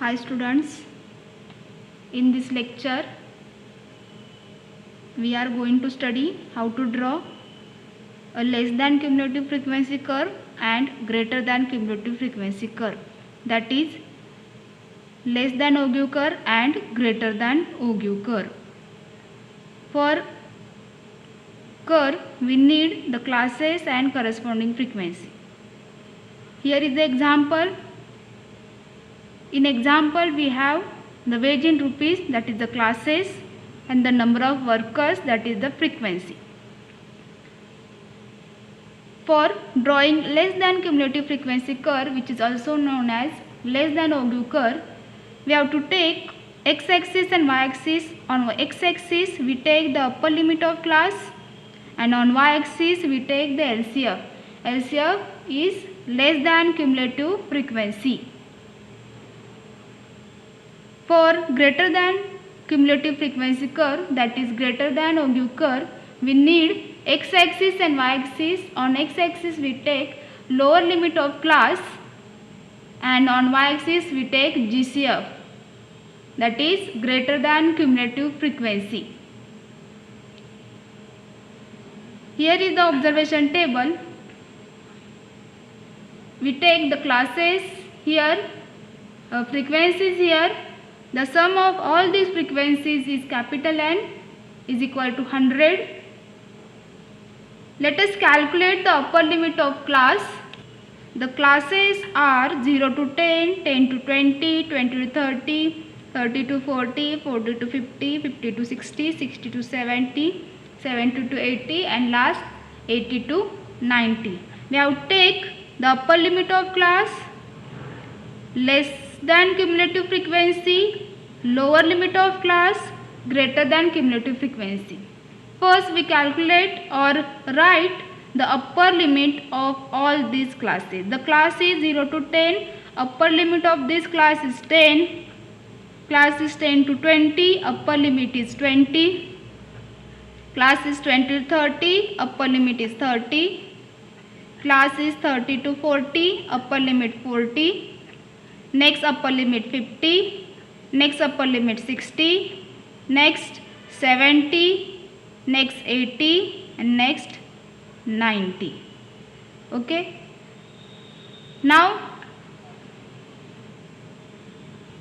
Hi students, in this lecture we are going to study how to draw a less than cumulative frequency curve and greater than cumulative frequency curve, that is less than Augean curve and greater than Augean curve. For curve we need the classes and corresponding frequency. Here is the example. In example we have the wage in rupees, that is the classes, and the number of workers, that is the frequency. For drawing less than cumulative frequency curve, which is also known as less than Augean curve, we have to take x-axis and y-axis. On x-axis we take the upper limit of class, and on y-axis we take the LCF. LCF is less than cumulative frequency. For greater than cumulative frequency curve, that is greater than Augean curve, we need x-axis and y-axis. On x-axis we take lower limit of class, and on y-axis we take GCF, that is greater than cumulative frequency. Here is the observation table. We take the classes here, frequencies here. The sum of all these frequencies is capital N is equal to 100. Let us calculate the upper limit of class. The classes are 0 to 10, 10 to 20, 20 to 30, 30 to 40, 40 to 50, 50 to 60, 60 to 70, 70 to 80, and last 80 to 90. We have to take the upper limit of class, less than cumulative frequency, lower limit of class, greater than cumulative frequency. First we calculate or write the upper limit of all these classes. The class is 0 to 10, upper limit of this class is 10, class is 10 to 20, upper limit is 20, class is 20 to 30, upper limit is 30, class is 30 to 40, upper limit 40, next upper limit 50, next upper limit 60, next 70, next 80, and next 90. Okay. Now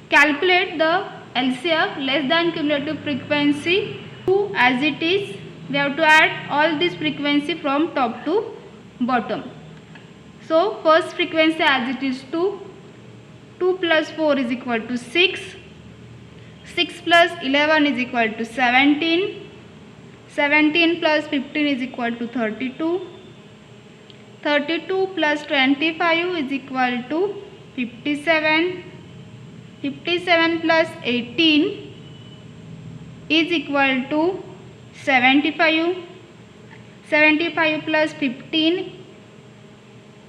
calculate the LCF, less than cumulative frequency, 2 as it is. We have to add all this frequency from top to bottom. So first frequency as it is 2. 2 plus 4 is equal to 6. 6 plus 11 is equal to 17. 17 plus 15 is equal to 32. 32 plus 25 is equal to 57. 57 plus 18 is equal to 75. 75 plus 15,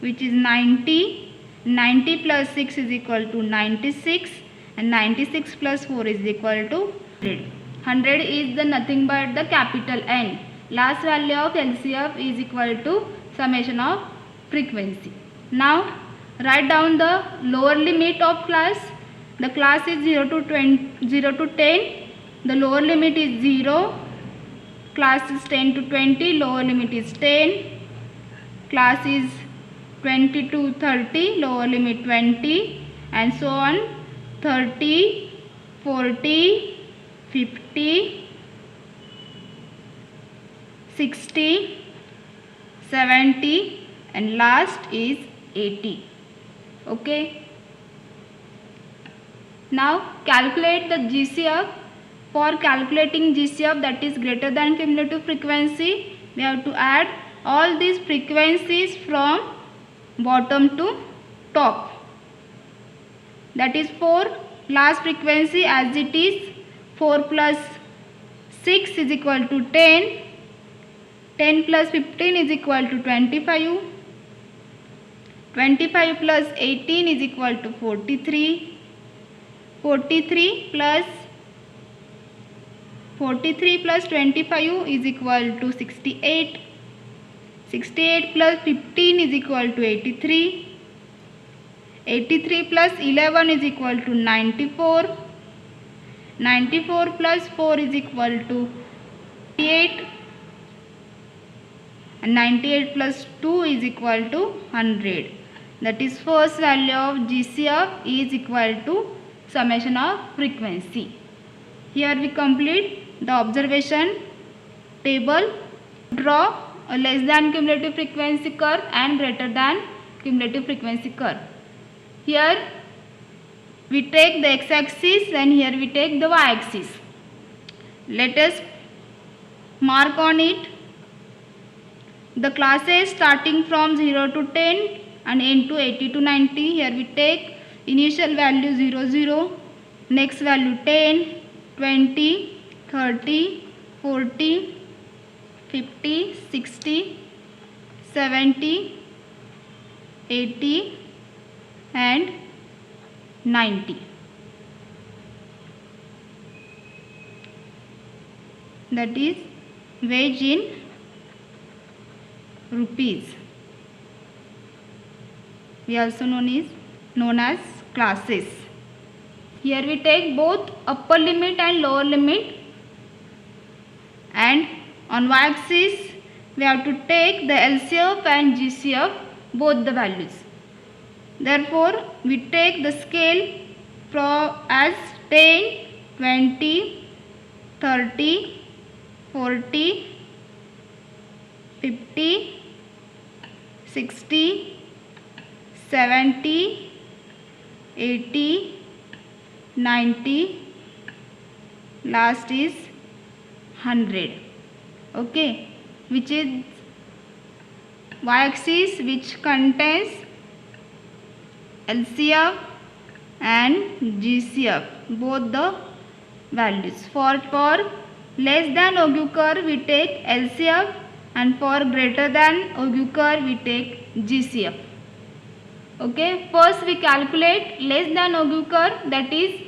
which is 90. 90 plus 6 is equal to 96, and 96 plus 4 is equal to 100. 100 is the nothing but the capital N. Last value of LCF is equal to summation of frequency. Now write down the lower limit of class. The class is 0 to 10. The lower limit is 0. Class is 10 to 20. Lower limit is 10. Class is 20 to 30, lower limit 20, and so on. 30, 40, 50, 60, 70, and last is 80. Okay. Now calculate the GCF. For calculating GCF, that is greater than cumulative frequency, we have to add all these frequencies from bottom to top. That is 4, last frequency as it is. 4 plus 6 is equal to 10. 10 plus 15 is equal to 25. 25 plus 18 is equal to 43. 43 plus 25 is equal to 68. 68 plus 15 is equal to 83. 83 plus 11 is equal to 94. 94 plus 4 is equal to 98. And 98 plus 2 is equal to 100. That is first value of GCF is equal to summation of frequency. Here we complete the observation table. Draw a less than cumulative frequency curve and greater than cumulative frequency curve. Here we take the x-axis and here we take the y-axis. Let us mark on it the classes starting from 0 to 10 and end to 80 to 90. Here we take initial value 0, 0, next value 10, 20, 30, 40, 50, 60, 70, 80 and 90. That is wage in rupees. We also known as classes. Here we take both upper limit and lower limit, and on y-axis we have to take the LCF and GCF, both the values. Therefore we take the scale as 10, 20, 30, 40, 50, 60, 70, 80, 90, last is 100. Okay, which is y-axis which contains LCF and GCF, both the values. For less than Ogue curve we take LCF, and for greater than Ogue curve we take GCF. Okay, first we calculate less than Ogue curve, that is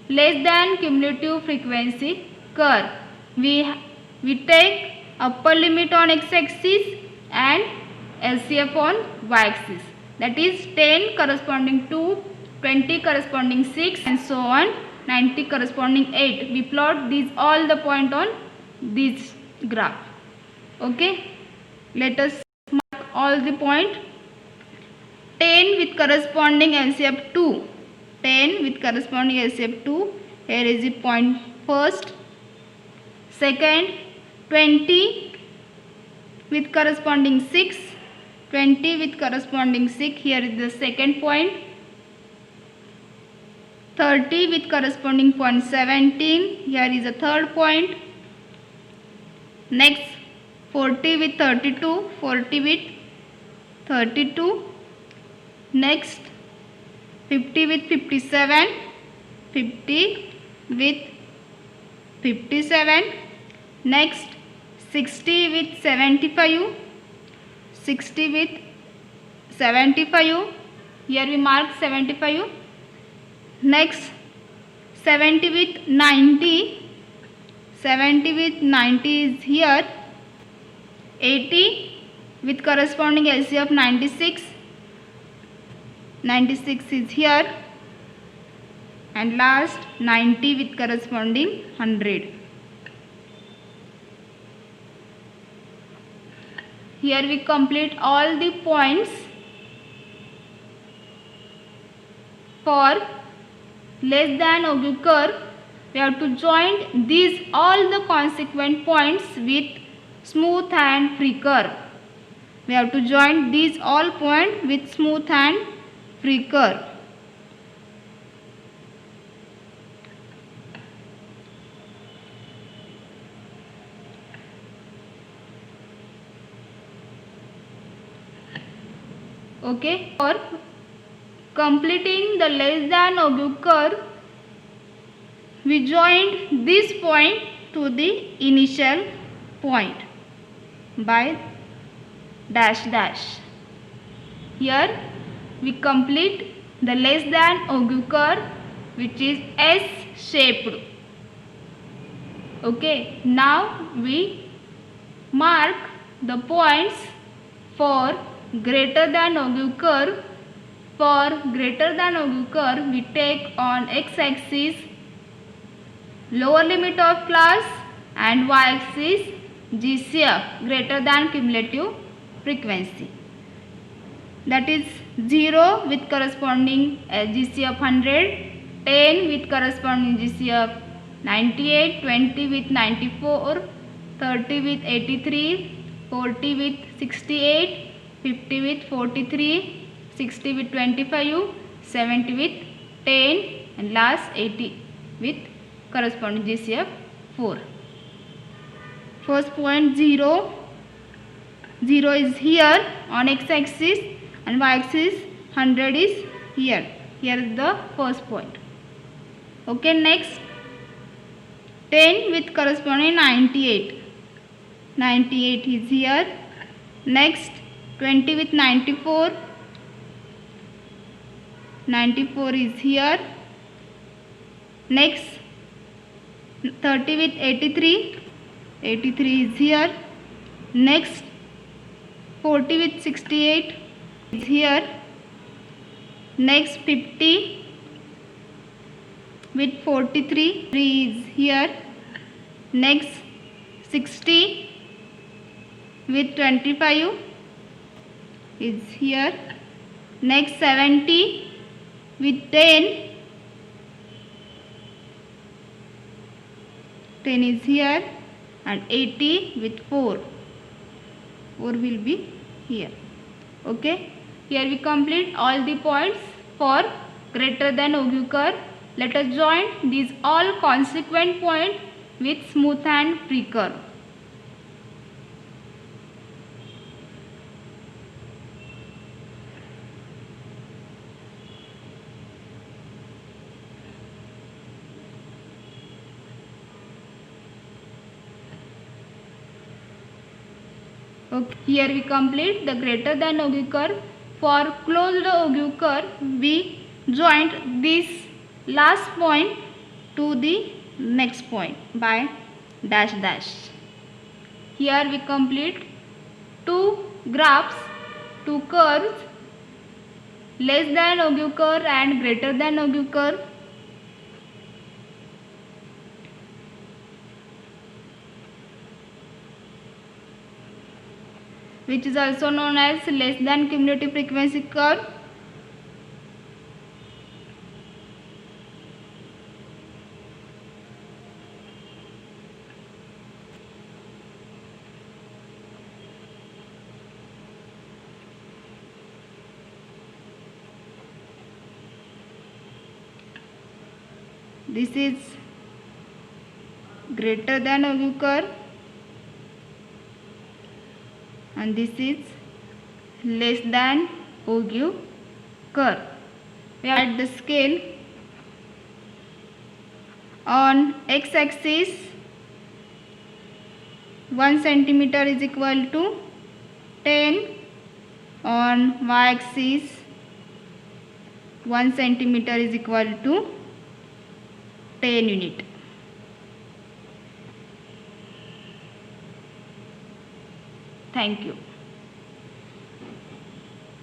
less than cumulative frequency curve. We take upper limit on x-axis and LCF on y-axis. That is 10 corresponding to 20 corresponding 6 and so on, 90 corresponding 8. We plot these all the point on this graph. Okay, let us mark all the point. 10 with corresponding LCF 2. 10 with corresponding LCF 2. Here is the point first. Second, 20 with corresponding 6. 20 with corresponding 6. Here is the second point. 30 with corresponding point 17. Here is the third point. Next, 40 with 32. 40 with 32. Next, 50 with 57. 50 with 57. Next, 60 with 75. 60 with 75. Here we mark 75. Next, 70 with 90. 70 with 90 is here. 80 with corresponding LCF 96. 96 is here. And last, 90 with corresponding 100. Here we complete all the points. For less than Ogue curve, we have to join these all the consequent points with smooth and free curve. We have to join these all points with smooth and free curve. Okay, for completing the less than Ogue curve, we joined this point to the initial point by dash dash. Here we complete the less than Ogue curve, which is S shaped. Okay, now we mark the points for greater than Ogue curve For greater than OQ curve, we take on x-axis lower limit of class and y-axis GCF greater than cumulative frequency. That is 0 with corresponding GCF 100, 10 with corresponding GCF 98, 20 with 94, 30 with 83, 40 with 68, 50 with 43, 60 with 25, 70 with 10 and last 80 with corresponding GCF 4. First point 0. 0 is here on x-axis and y-axis 100 is here. Here is the first point. Okay, next 10 with corresponding 98. 98 is here. Next 20 with 94. 94 is here. Next 30 with 83. 83 is here. Next 40 with 68 is here. Next 50 with 43 is here. Next 60 with 25 is here. Next 70 with 10 is here, and 80 with 4 will be here. Okay, here we complete all the points for greater than OQ curve. Let us join these all consequent points with smooth and free curve. Okay, here we complete the greater than OQ curve. For closed OQ curve, we joined this last point to the next point by dash dash. Here we complete two graphs, two curves, less than OQ curve and greater than OQ curve. Which is also known as less than cumulative frequency curve. This is greater than OQ curve and this is less than OQ curve. We add the scale on x-axis 1 centimeter is equal to 10, on y-axis 1 centimeter is equal to 10 unit. Thank you.